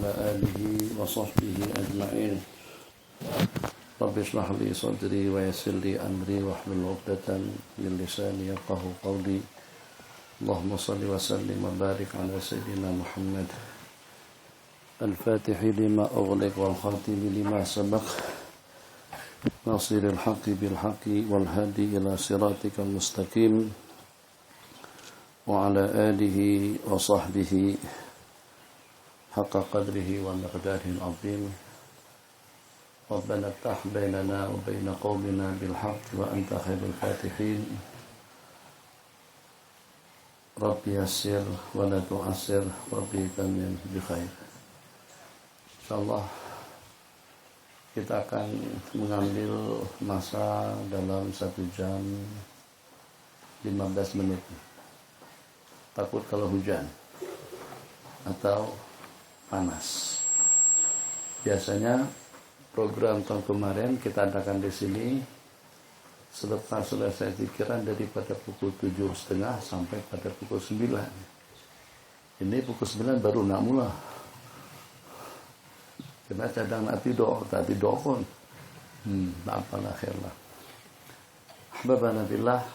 وعلى آله وصحبه أجمعين. رب اشرح لي صدري ويسر لي أمري واحلل عقدة من لساني يفقهوا قولي. اللهم صل وسلم وبارك على سيدنا محمد الفاتح لما أغلق والخاتم لما سبق ناصر الحق بالحق والهادي إلى صراطك المستقيم وعلى آله وصحبه حق قدره ومقداره العظيم. ربنا افتح بيننا وبين قومنا بالحق وأنت خير الفاتحين. رب يسر ولا تعسر ربي تمم بخير. InsyaAllah kita akan mengambil masa dalam 1 jam 15 menit. Takut kalau hujan atau panas. Biasanya program tahun kemarin kita adakan di sini selepas selesai pikiran daripada pukul 7.30 sampai pada pukul 9. Ini pukul 9 baru nak mula. Kena cadang nak tidur, tak tidur pun. Tak apalah, khairlah. Ahbabana billah.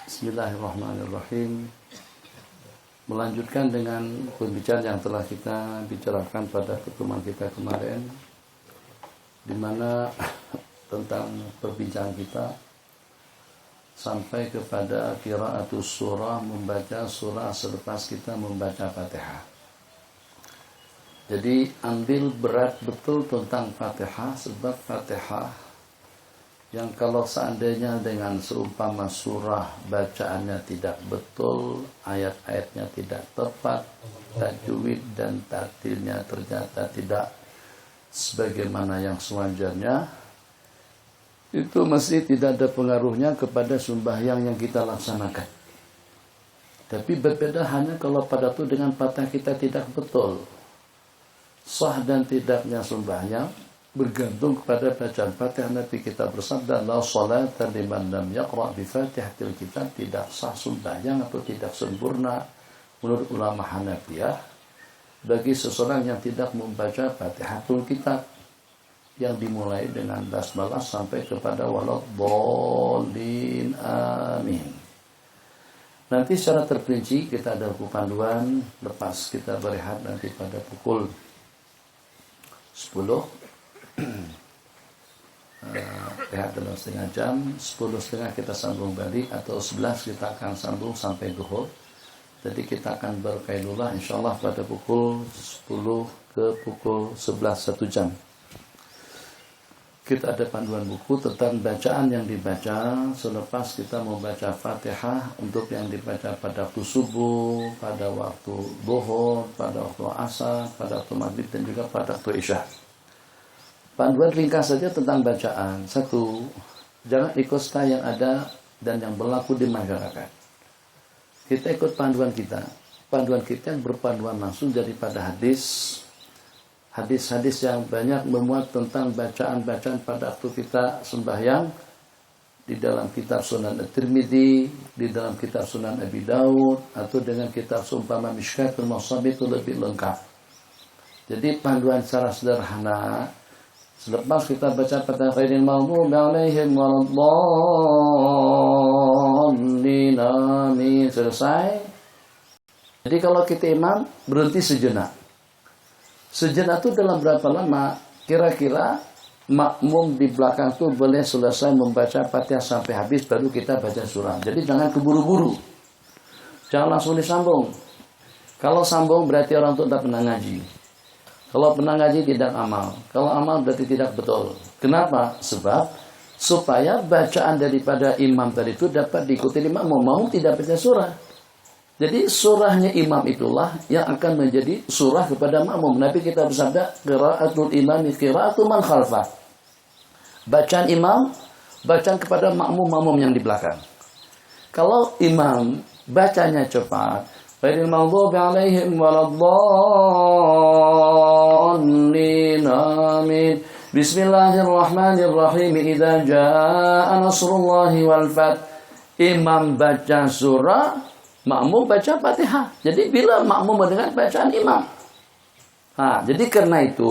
Bismillahirrahmanirrahim. Melanjutkan dengan pembicaraan yang telah kita bicarakan pada pertemuan kita kemarin, di mana tentang perbincangan kita sampai kepada qiraatus surah, membaca surah selepas kita membaca Fatihah. Jadi ambil berat betul tentang Fatihah, sebab Fatihah yang kalau seandainya dengan seumpama surah bacaannya tidak betul, ayat-ayatnya tidak tepat, tajwid dan tartilnya ternyata tidak sebagaimana yang sewajarnya, itu mesti tidak ada pengaruhnya kepada sembahyang yang kita laksanakan. Tapi berbeda hanya kalau pada itu dengan Fatihah kita tidak betul. Sah dan tidaknya sembahyang bergantung kepada bacaan Fatihah. Nabi kita bersabda, la salata liman lam yaqra bi Fatihatil kitab, tidak sah sembahyang atau tidak sempurna menurut ulama Hanafiyah bagi seseorang yang tidak membaca Fatihatul kitab yang dimulai dengan basmalah sampai kepada waladhdallin amin. Nanti secara terperinci kita ada buku panduan lepas kita berehat nanti pada pukul 10. Rehat dalam setengah jam, 10.30 kita sambung balik, atau 11 kita akan sambung sampai zuhur. Jadi kita akan berkailulah insyaallah pada pukul 10 ke pukul 11, 1 jam. Kita ada panduan buku tentang bacaan yang dibaca selepas kita membaca Fatihah, untuk yang dibaca pada waktu subuh, pada waktu zuhur, pada waktu asar, pada waktu maghrib dan juga pada waktu isya. Panduan ringkas saja tentang bacaan. 1. Jangan ikut style yang ada dan yang berlaku di masyarakat. Kita ikut panduan kita. Panduan kita yang berpanduan langsung daripada hadis. Hadis-hadis yang banyak memuat tentang bacaan-bacaan pada waktu kita sembahyang. Di dalam kitab Sunan At-Tirmidzi, di dalam kitab Sunan Abi Daud, atau dengan kitab seumpama Mishkatul Masabih itu lebih lengkap. Jadi panduan secara sederhana. Selepas kita baca pada ghairil maghdubi alaihim waladdallin amin, selesai. Jadi kalau kita imam berhenti sejenak. Sejenak itu dalam berapa lama? Kira-kira makmum di belakang itu boleh selesai membaca Fatihah sampai habis baru kita baca surah. Jadi jangan keburu-buru. Jangan langsung disambung. Kalau sambung berarti orang itu tak pernah ngaji. Kalau pernah ngaji tidak amal. Kalau amal berarti tidak betul. Kenapa? Sebab supaya bacaan daripada imam tadi itu dapat diikuti makmum. Mau tidak baca surah. Jadi surahnya imam itulah yang akan menjadi surah kepada makmum. Nabi kita bersabda, qiraatul imami qiraatul man khalfah. Bacaan imam, bacaan kepada makmum-makmum yang di belakang. Kalau imam bacanya cepat, ghairil maghdubi alaihim waladdallin amin. Bismillahirrahmanirrahim. Idza jaa nasrullahi wal fath. Imam baca surah, makmum baca Fatihah. Jadi bila makmum mendengar bacaan imam, Nah, jadi karena itu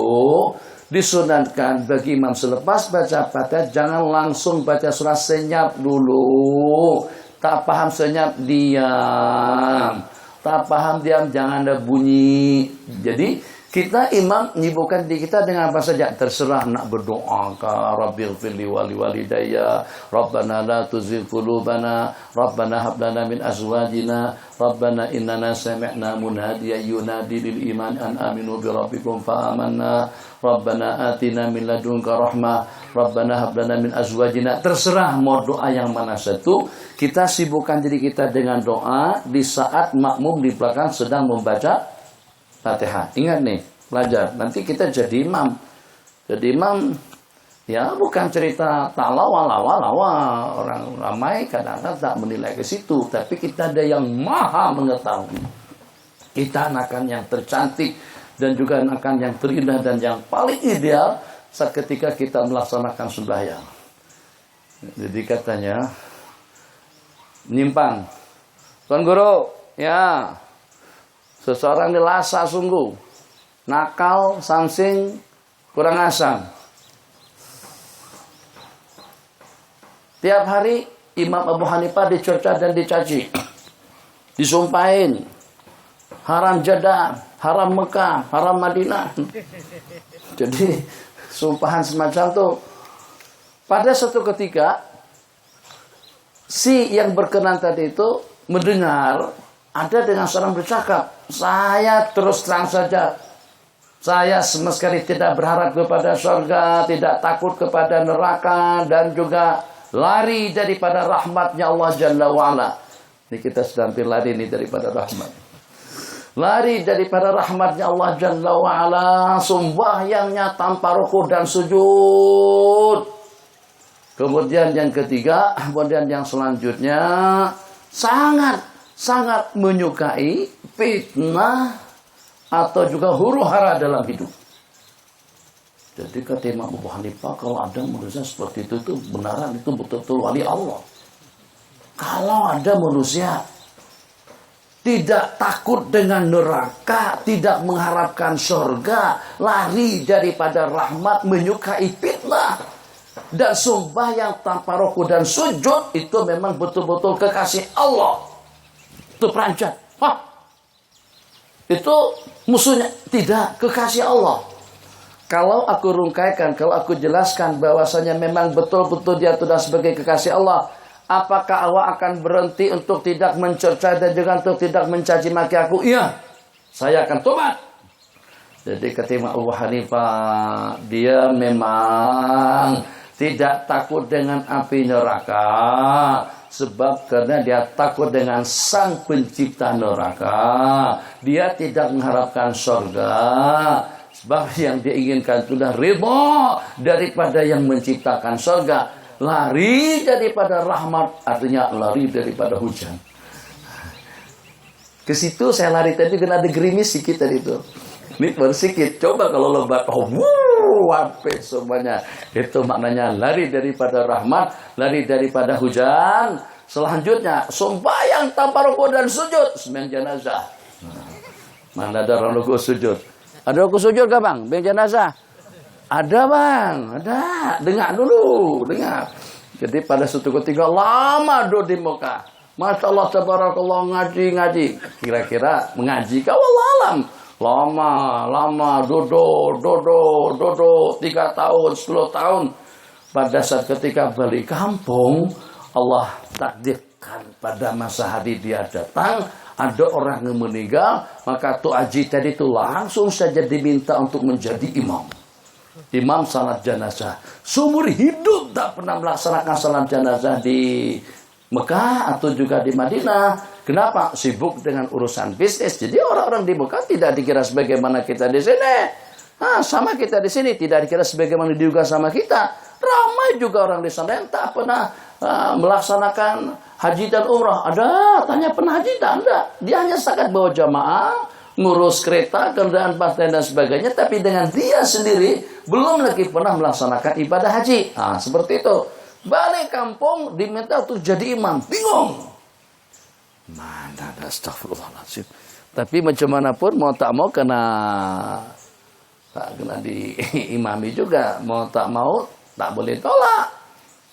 disunatkan bagi imam selepas baca Fatihah jangan langsung baca surah, senyap dulu. Tak paham senyap diam. Tak paham diam, jangan ada bunyi. Jadi kita imam menyibukkan diri kita dengan apa saja. Terserah nak berdoa ke Rabbil firli wali walidayya, Rabbana la tuzigh qulubana, Rabbana hab lana min azwajina, Rabbana innana sami'na munadiyan yunadi lil iman an aminu bi rabbikum fa amanna, Rabbana atina min ladunka rahmah, Rabbana hab lana min azwajina. Terserah mau doa yang mana satu. Kita sibukkan diri kita dengan doa di saat makmum di belakang sedang membaca Fatihah. Ingat nih, belajar. Nanti kita jadi imam. Jadi imam, ya bukan cerita tak lawa-lawa. Orang ramai kadang-kadang tak menilai ke situ. Tapi kita ada yang maha mengetahui. Kita akan yang tercantik. Dan juga akan yang terindah dan yang paling ideal saat ketika kita melaksanakan sembahyang. Jadi katanya, menyimpang. Tuan Guru, ya. Seseorang dilasa sungguh, nakal, samsing, kurang asam. Tiap hari Imam Abu Hanifah dicerca dan dicaci, disumpahin, haram Jeddah, haram Mekah, haram Madinah. Jadi sumpahan semacam itu. Pada suatu ketika, si yang berkenan tadi itu mendengar ada dengan seorang bercakap, saya terus terang saja, saya sama sekali tidak berharap kepada surga, tidak takut kepada neraka, dan juga lari daripada rahmatnya Allah Jalla wa'ala. Ini kita sedang lari ini daripada rahmat. Lari daripada rahmatnya Allah Jalla wa'ala, sembahyangnya tanpa rukuk dan sujud. Kemudian yang ketiga, kemudian yang selanjutnya, sangat menyukai fitnah atau juga huru hara dalam hidup. Jadi kata Imam Abu Hanifah, kalau ada manusia seperti itu benaran itu betul-betul wali Allah. Kalau ada manusia tidak takut dengan neraka, tidak mengharapkan surga, lari daripada rahmat, menyukai fitnah, dan sembahyang tanpa rukuk dan sujud, itu memang betul-betul kekasih Allah. Itu perancang. Itu musuhnya. Tidak, kekasih Allah. Kalau aku rungkaikan, kalau aku jelaskan bahwasanya memang betul-betul dia sudah sebagai kekasih Allah, apakah Allah akan berhenti untuk tidak mencerca dan juga untuk tidak mencaci maki aku? Iya, saya akan tobat. Jadi ketika Abu Hanifah, dia memang tidak takut dengan api neraka. Sebab karena dia takut dengan sang pencipta neraka. Dia tidak mengharapkan surga. Sebab yang dia inginkan sudah ridha daripada yang menciptakan surga. Lari daripada rahmat, artinya lari daripada hujan. Ke situ saya lari tadi kena ada gerimis sedikit tadi itu. Ini baru sedikit. Coba kalau lebat, wapet semuanya. Itu maknanya lari daripada rahmat, lari daripada hujan. Selanjutnya, sembahyang tanpa rukuk dan sujud. Sembahyang jenazah. Mana ada orang rukuk sujud? Ada rukuk sujud gak bang? Sembahyang jenazah? Ada bang, ada. Dengar dulu, dengar. Jadi pada suatu ketika lama duduk di Mekah. Masya Allah, tabarakallah, ngaji. Kira-kira mengaji kah? Wallah alam. Lama, duduk 3 tahun, 10 tahun. Pada saat ketika balik kampung, Allah takdirkan pada masa hari dia datang, ada orang yang meninggal, maka Tok Haji tadi itu langsung saja diminta untuk menjadi imam. Imam salat jenazah. Seumur hidup tak pernah melaksanakan salat jenazah di Mekah atau juga di Madinah. Kenapa? Sibuk dengan urusan bisnis. Jadi orang-orang di Mekah tidak dikira sebagaimana kita di sini. Sama kita di sini tidak dikira sebagaimana juga sama kita. Ramai juga orang di sana yang tak pernah melaksanakan haji dan umrah. Ada, tanya pernah haji tak? Ada. Dia hanya setakat bawa jamaah, ngurus kereta, kendaraan partai dan sebagainya. Tapi dengan dia sendiri belum lagi pernah melaksanakan ibadah haji. Seperti itu. Balik kampung diminta untuk jadi imam. Bingung. Mana ada, astagfirullahaladzim. Tapi macam mana pun mau tak mau kena kena diimami juga. Mau tak mau, tak boleh tolak.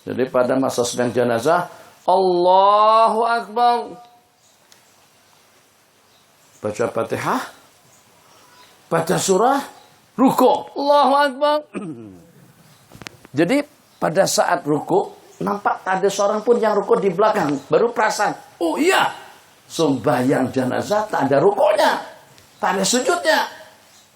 Jadi pada masa sedang jenazah, Allahu Akbar. Baca Fatihah, baca surah, ruku, Allahu Akbar. Jadi pada saat ruku, nampak tak ada seorang pun yang ruku di belakang. Baru perasaan, oh iya, sembahyang jenazah tak ada rukunya, tak ada sujudnya.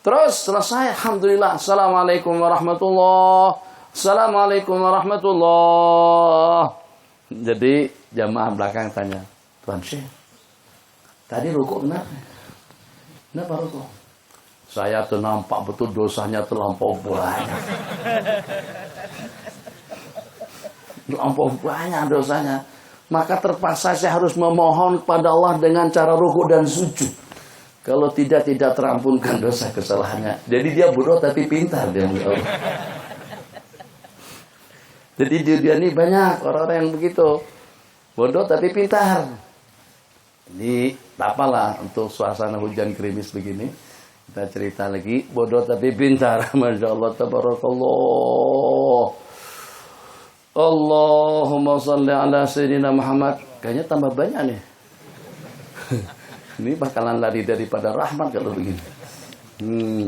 Terus selesai, alhamdulillah, assalamualaikum warahmatullah, assalamualaikum warahmatullah. Jadi jamaah belakang tanya, Tuan Syekh, tadi ruku kenapa? Kenapa ruku? Saya tuh nampak betul dosanya terlampau banyak. Terlampau banyak dosanya. Maka terpaksa saya harus memohon kepada Allah dengan cara ruku dan sujud. Kalau tidak terampunkan dosa kesalahannya. Jadi dia bodoh tapi pintar dia. Jadi di dunia ini banyak orang-orang yang begitu. Bodoh tapi pintar. Jadi tak apalah untuk suasana hujan gerimis begini. Kita cerita lagi. Bodoh tapi pintar. Masya Allah, tabarakallah. Allahumma salli ala Sayyidina Muhammad. Kayaknya tambah banyak nih. Ini bakalan lari daripada rahmat kalau begini.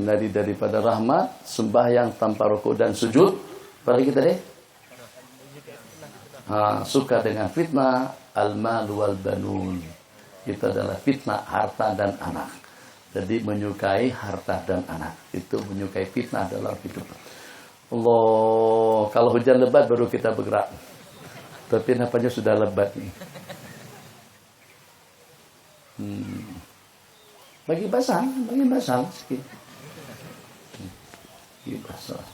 Lari daripada rahmat, sembahyang tanpa rukuk dan sujud. Apalagi kita deh? Suka dengan fitnah, al-mal wal banun. Itu adalah fitnah harta dan anak. Jadi menyukai harta dan anak. Itu menyukai fitnah dalam hidup. Allah, kalau hujan lebat baru kita bergerak. Tapi nampaknya sudah lebat nih. Bagi basah sikit. Bagi basah.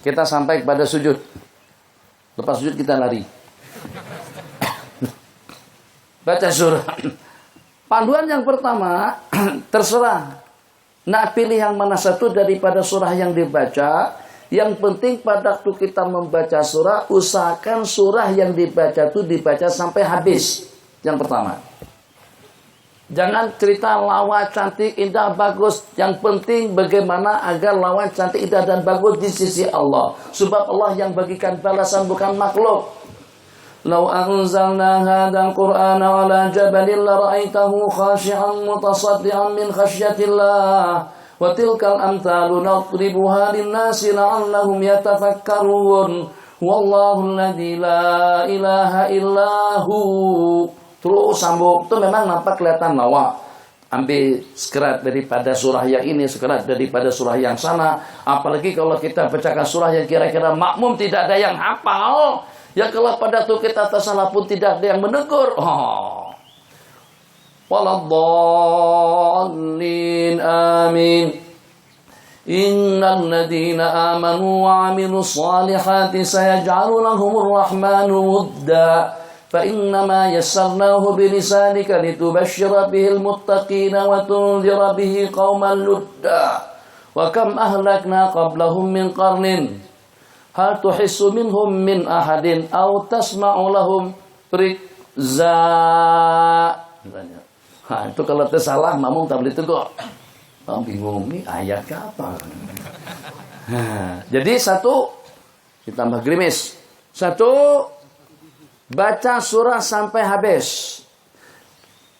Kita sampai kepada sujud. Lepas sujud kita lari. Baca surah. Panduan yang pertama, terserah. Nak pilih yang mana satu daripada surah yang dibaca. Yang penting pada waktu kita membaca surah, usahakan surah yang dibaca itu dibaca sampai habis. Yang pertama. Jangan cerita lawan cantik, indah, bagus. Yang penting bagaimana agar lawan cantik, indah, dan bagus di sisi Allah. Sebab Allah yang bagikan balasan bukan makhluk. Lau anzalna hadzal qur'ana ala jabalin la ra'aitahu khashi'an mutasaddian min khasyatillah wa tilkal amthalu nadribuha lin-nasi la'allahum yatafakkarun wallahu alladzi la ilaha illahu. Terus sambung, itu memang nampak kelihatan lawa. Ambil sekerat daripada surah yang ini, sekerat daripada surah yang sana. Apalagi kalau kita bacakan surah yang kira-kira makmum tidak ada yang hafal. Ya kalau pada itu kita tersalah pun tidak ada yang menegur. Waladhdallin amin. Innal ladzina amanu wa 'amilus shalihati sayaj'alu lahumur rahmanu wudda. Fa innama yassarnahu bilisanika litubashshira bihil muttaqina wa tunzira bihi qauman ludda. Wa kam ahlakna qablahum min qarnin hal tuhissu minhum min ahadin aw tasma'u lahum rikza. Itu kalau tersalah makmum tak boleh tegur. Bingung nih ayat ke apa. Jadi satu ditambah gerimis. Satu, baca surah sampai habis.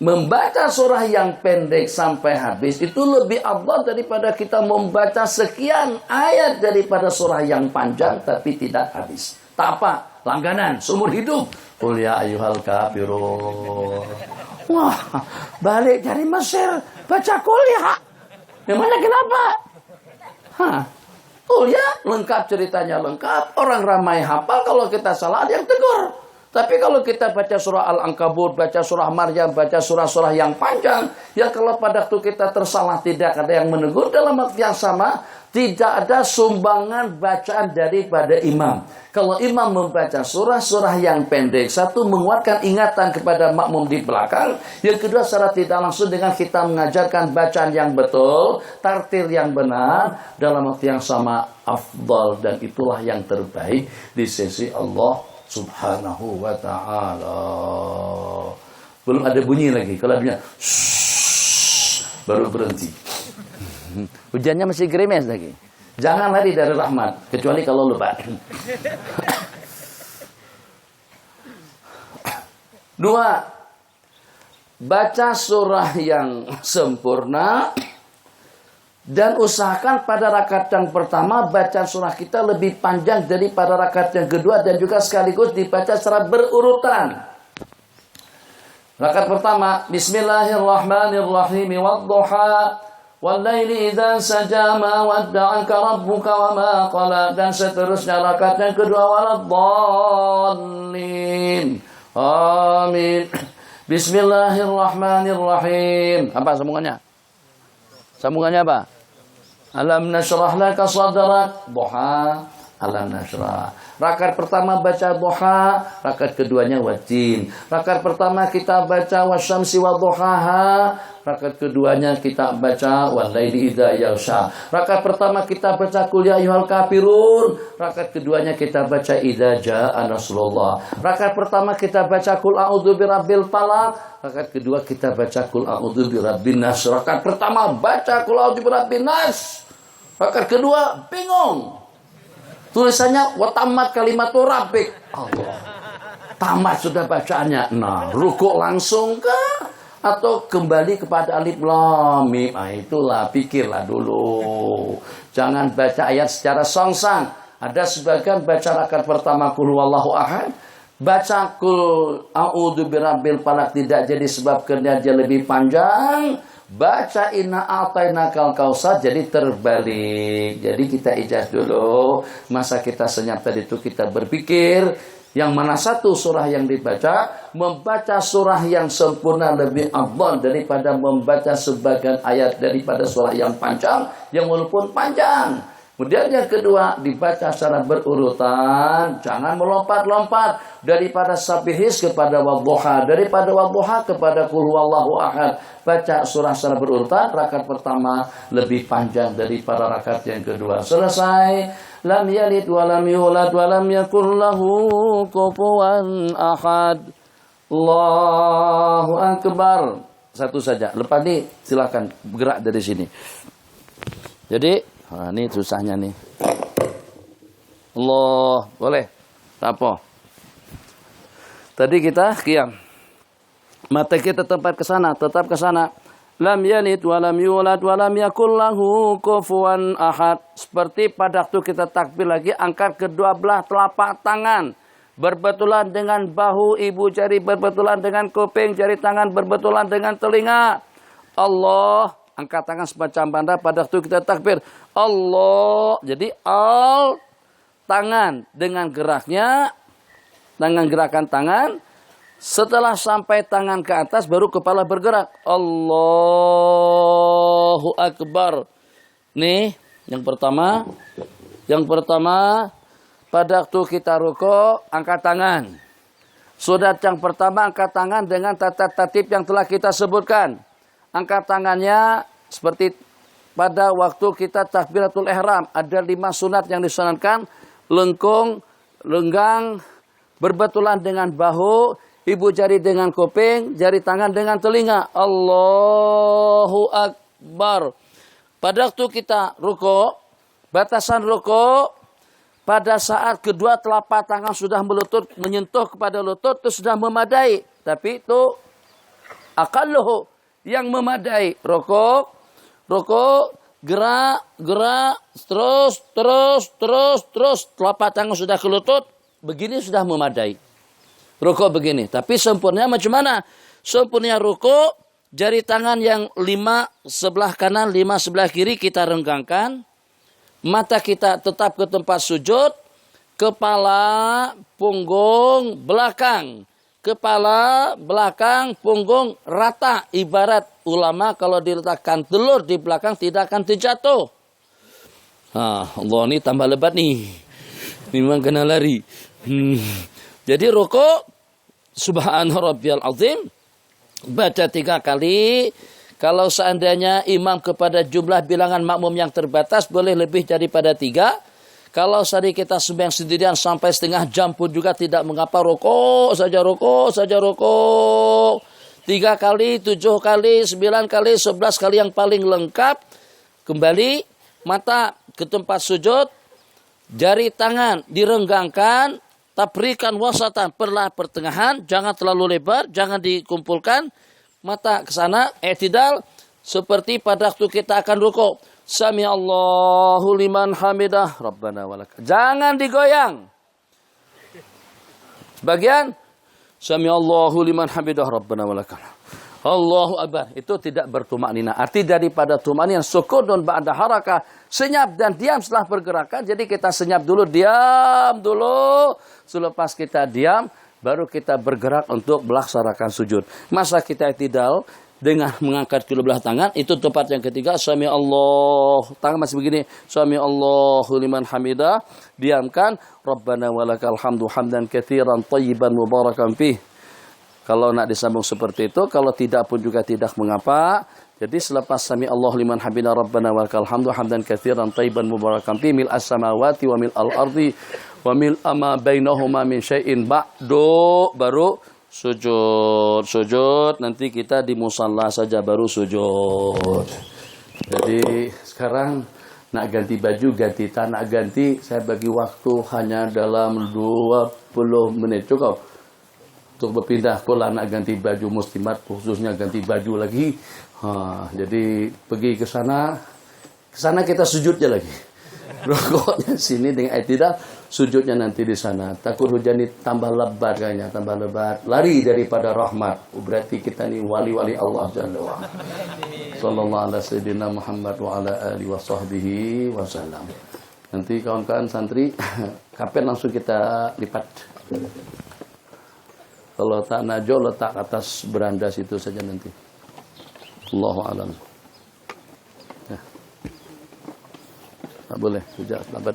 Membaca surah yang pendek sampai habis itu lebih afdal daripada kita membaca sekian ayat daripada surah yang panjang tapi tidak habis. Tak apa, langganan, seumur hidup. Qul ya ayyuhal kafirun. Wah, balik dari Mesir, baca Qul ya. Memangnya kenapa? Qul ya, lengkap ceritanya lengkap. Orang ramai hafal, kalau kita salah ada yang tegur. Tapi kalau kita baca surah Al-Ankabut, baca surah Maryam, baca surah-surah yang panjang, ya kalau pada waktu kita tersalah tidak ada yang menegur, dalam waktu yang sama, tidak ada sumbangan bacaan daripada imam. Kalau imam membaca surah-surah yang pendek, satu menguatkan ingatan kepada makmum di belakang, yang kedua secara tidak langsung dengan kita mengajarkan bacaan yang betul, tartil yang benar, dalam waktu yang sama afdal, dan itulah yang terbaik di sisi Allah Subhanahu wa ta'ala. Belum ada bunyi lagi. Kalau bunyi baru berhenti. Hujannya masih gerimis lagi. Jangan lari dari rahmat, kecuali kalau lupa. Dua, baca surah yang sempurna dan usahakan pada rakaat yang pertama bacaan surah kita lebih panjang daripada rakaat yang kedua dan juga sekaligus dibaca secara berurutan. Rakaat pertama, Bismillahirrahmanirrahim, wadduha wallaili idza saja ma wadda'aka rabbuka wa ma qala, dan seterusnya. Rakaat yang kedua, waladdallin. Amin. Bismillahirrahmanirrahim. Apa sambungannya? Sambungannya apa? Alam nashrah laka sadrak. Duha. Alam nashrah. Rakaat pertama baca duha, rakaat keduanya wajin. Rakaat pertama kita baca wasyamsi wadduhaha, rakaat keduanya kita baca walaili idza yaghsha. Rakaat pertama kita baca qul ya ayyuhal kafirun, rakaat keduanya kita baca idza jaa nasrullah. Rakaat pertama kita baca qul a'udzu birabbil falaq, rakaat kedua kita baca qul a'udzu birabbin nas. Rakaat pertama baca qul a'udzu birabbin nas, rakaat kedua bingung. Tulisannya watamat kalimatur rabbik. Allah. Tamat sudah bacaannya. Nah, rukuk langsung kah? Atau kembali kepada alif lam mim? Nah, itulah, pikirlah dulu. Jangan baca ayat secara songsang. Ada sebagian baca rakaat pertama qul huwallahu ahad, baca qul a'udzu birabbil falaq tidak jadi sebab kerja lebih panjang. Baca inna a'tainakal kautsar jadi terbalik. Jadi kita ijaz dulu. Masa kita senyap tadi itu kita berpikir yang mana satu surah yang dibaca. Membaca surah yang sempurna lebih afdal daripada membaca sebagian ayat daripada surah yang panjang, yang walaupun panjang. Kemudian yang kedua, dibaca secara berurutan. Jangan melompat-lompat. Daripada sabihis kepada wadduha. Daripada wadduha kepada qul huwallahu ahad. Baca surah secara berurutan. Rakaat pertama lebih panjang daripada rakaat yang kedua. Selesai. Lam yalid wa lam yulad wa lam yakul lahu kufuwan ahad. Allahu akbar. Satu saja. Lepas ini silakan bergerak dari sini. Jadi nah, ini susahnya nih. Allah, boleh. Apa? Tadi kita qiyam. Mata kita tempat ke sana, tetap ke sana. Lam yalid wa lam yulad wa lam yakul lahu kufuwan ahad. Seperti pada waktu kita takbir lagi, angkat kedua belah telapak tangan berbetulan dengan bahu, ibu jari berbetulan dengan kuping, jari tangan berbetulan dengan telinga. Allah, angkat tangan semacam banda pada waktu kita takbir. Allah. Jadi tangan dengan geraknya, dengan gerakan tangan. Setelah sampai tangan ke atas baru kepala bergerak. Allahu akbar. Nih, yang pertama. Yang pertama, pada waktu kita rukuk, angkat tangan. Sudah yang pertama angkat tangan dengan tata tertib yang telah kita sebutkan. Angkat tangannya seperti pada waktu kita takbiratul ihram. Ada 5 sunat yang disunatkan. Lengkung, lenggang, berbetulan dengan bahu, ibu jari dengan kuping, jari tangan dengan telinga. Allahu akbar. Pada waktu kita rukuk, batasan rukuk, pada saat kedua telapak tangan sudah melutut, menyentuh kepada lutut, itu sudah memadai. Tapi itu aqalluhu, yang memadai. Rukuk, gerak, terus, telapak tangan sudah ke lutut, begini sudah memadai. Rukuk begini. Tapi sempurna macam mana? Sempurna rukuk, jari tangan yang 5 sebelah kanan, 5 sebelah kiri kita renggangkan. Mata kita tetap ke tempat sujud. Kepala, punggung, belakang. Kepala, belakang, punggung rata. Ibarat ulama kalau diletakkan telur di belakang tidak akan terjatuh. Allah, ini tambah lebat nih. Memang kena lari. Jadi rukuk, subhana rabbiyal azim, baca 3 kali. Kalau seandainya imam kepada jumlah bilangan makmum yang terbatas, boleh lebih daripada 3. Kalau sehari kita sembahyang sendirian sampai setengah jam pun juga tidak mengapa. Rukuk saja. 3 kali, 7 kali, 9 kali, 11 kali yang paling lengkap. Kembali mata ke tempat sujud, jari tangan direnggangkan, tabrikan wasatan, pertengahan, jangan terlalu lebar, jangan dikumpulkan, mata ke sana, i'tidal, seperti pada waktu kita akan rukuk. Sami Allahu liman hamidah, Rabbana walak. Jangan digoyang. Bagian Sami Allahu liman hamidah, Rabbana walakal. Allahu Akbar. Itu tidak bertumaknina. Arti daripada tumaknina sukun ba'da harakah, senyap dan diam setelah pergerakan. Jadi kita senyap dulu, diam dulu. Selepas kita diam, baru kita bergerak untuk melaksanakan sujud. Masa kita i'tidal dengan mengangkat kedua belah tangan, itu tempat yang ketiga. Sami Allah, tangan masih begini. Sami Allahu liman hamidah, diamkan. Rabbana walakal hamdu hamdan katsiran thayyiban mubarakan fih. Kalau nak disambung seperti itu, kalau tidak pun juga tidak mengapa. Jadi selepas sami Allah liman hamidah Rabbana walakal hamdu hamdan katsiran thayyiban mubarakan fih mil as-samawati wa mil al-ardi wa mil ama bainahuma min syai'in ba'du, baru sujud. Nanti kita di musalla saja baru sujud. Jadi sekarang nak ganti baju, ganti tanah, ganti. Saya bagi waktu hanya dalam 20 menit cukup untuk berpindah pula, nak ganti baju muslimat, khususnya ganti baju lagi. Jadi pergi ke sana kita sujudnya lagi. Rokoknya sini dengan i'tidal, sujudnya nanti di sana. Takut hujan ini tambah lebat kayaknya, tambah lebat. Lari daripada rahmat. Berarti kita ini wali-wali Allah Jalla wa ala. Sallallahu ala sayyidina Muhammad wa ala alihi wa sahbihi wa sallam. Nanti kawan-kawan santri, kapan langsung kita lipat. Kalau tak najo, letak atas beranda situ saja nanti. Allahu a'lam. Tak boleh, sejak lambat.